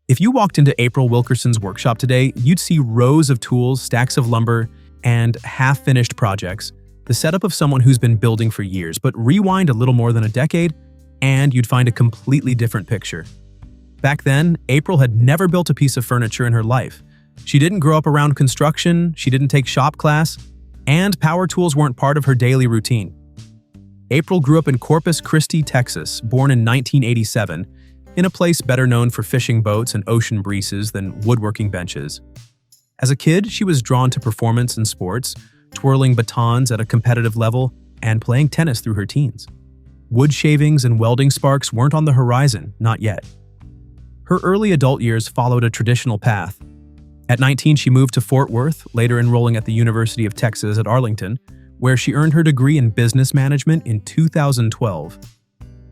If you walked into April Wilkerson's workshop today, you'd see rows of tools, stacks of lumber, and half-finished projects, the setup of someone who's been building for years. But rewind a little more than a decade, and you'd find a completely different picture. Back then, April had never built a piece of furniture in her life. She didn't grow up around construction, she didn't take shop class, and power tools weren't part of her daily routine. April grew up in Corpus Christi, Texas, born in 1987, in a place better known for fishing boats and ocean breezes than woodworking benches. As a kid, she was drawn to performance and sports, twirling batons at a competitive level and playing tennis through her teens. Wood shavings and welding sparks weren't on the horizon, not yet. Her early adult years followed a traditional path. At 19, she moved to Fort Worth, later enrolling at the University of Texas at Arlington, where she earned her degree in business management in 2012.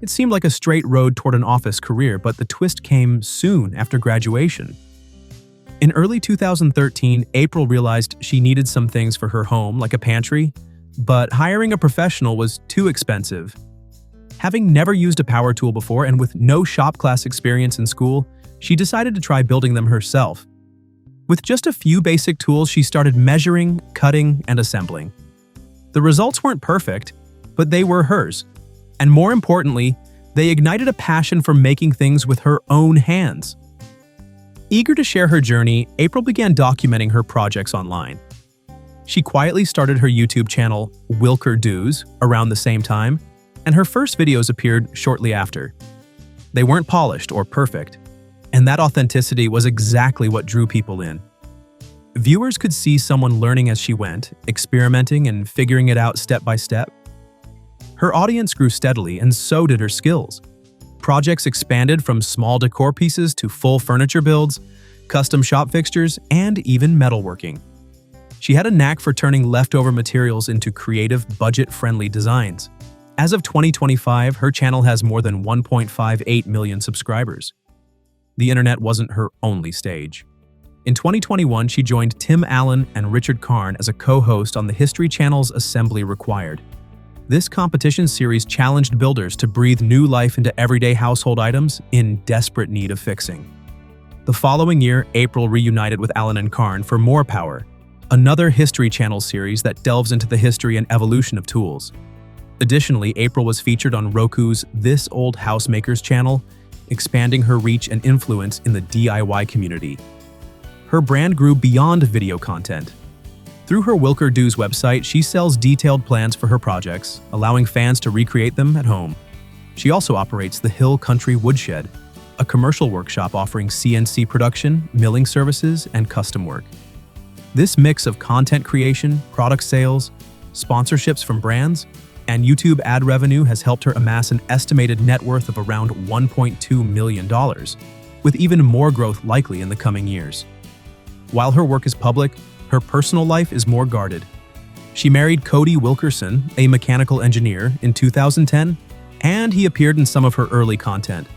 It seemed like a straight road toward an office career, but the twist came soon after graduation. In early 2013, April realized she needed some things for her home, like a pantry, but hiring a professional was too expensive. Having never used a power tool before and with no shop class experience in school, she decided to try building them herself. With just a few basic tools, she started measuring, cutting, and assembling. The results weren't perfect, but they were hers. And more importantly, they ignited a passion for making things with her own hands. Eager to share her journey, April began documenting her projects online. She quietly started her YouTube channel, Wilker Do's, around the same time, and her first videos appeared shortly after. They weren't polished or perfect, and that authenticity was exactly what drew people in. Viewers could see someone learning as she went, experimenting and figuring it out step by step. Her audience grew steadily, and so did her skills. Projects expanded from small decor pieces to full furniture builds, custom shop fixtures, and even metalworking. She had a knack for turning leftover materials into creative, budget-friendly designs. As of 2025, her channel has more than 1.58 million subscribers. The internet wasn't her only stage. In 2021, she joined Tim Allen and Richard Karn as a co-host on the History Channel's Assembly Required. This competition series challenged builders to breathe new life into everyday household items in desperate need of fixing. The following year, April reunited with Allen and Karn for More Power, another History Channel series that delves into the history and evolution of tools. Additionally, April was featured on Roku's This Old Housemaker's channel, expanding her reach and influence in the DIY community. Her brand grew beyond video content. Through her Wilker Do's website, she sells detailed plans for her projects, allowing fans to recreate them at home. She also operates the Hill Country Woodshed, a commercial workshop offering CNC production, milling services, and custom work. This mix of content creation, product sales, sponsorships from brands, and YouTube ad revenue has helped her amass an estimated net worth of around $1.2 million, with even more growth likely in the coming years. While her work is public, her personal life is more guarded. She married Cody Wilkerson, a mechanical engineer, in 2010, and he appeared in some of her early content.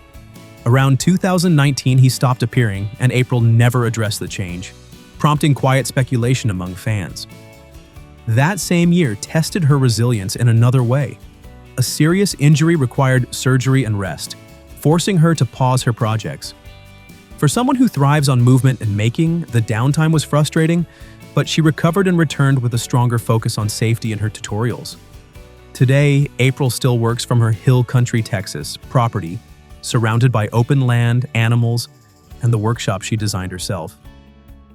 Around 2019, he stopped appearing, and April never addressed the change, prompting quiet speculation among fans. That same year tested her resilience in another way. A serious injury required surgery and rest, forcing her to pause her projects. For someone who thrives on movement and making, the downtime was frustrating, but she recovered and returned with a stronger focus on safety in her tutorials. Today, April still works from her Hill Country, Texas property, surrounded by open land, animals, and the workshop she designed herself.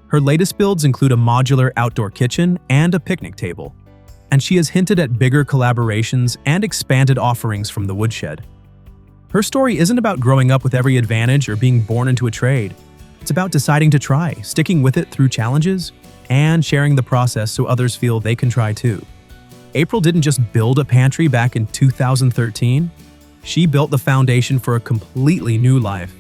Her latest builds include a modular outdoor kitchen and a picnic table, and she has hinted at bigger collaborations and expanded offerings from the woodshed. Her story isn't about growing up with every advantage or being born into a trade. It's about deciding to try, sticking with it through challenges, and sharing the process so others feel they can try too. April didn't just build a pantry back in 2013. She built the foundation for a completely new life.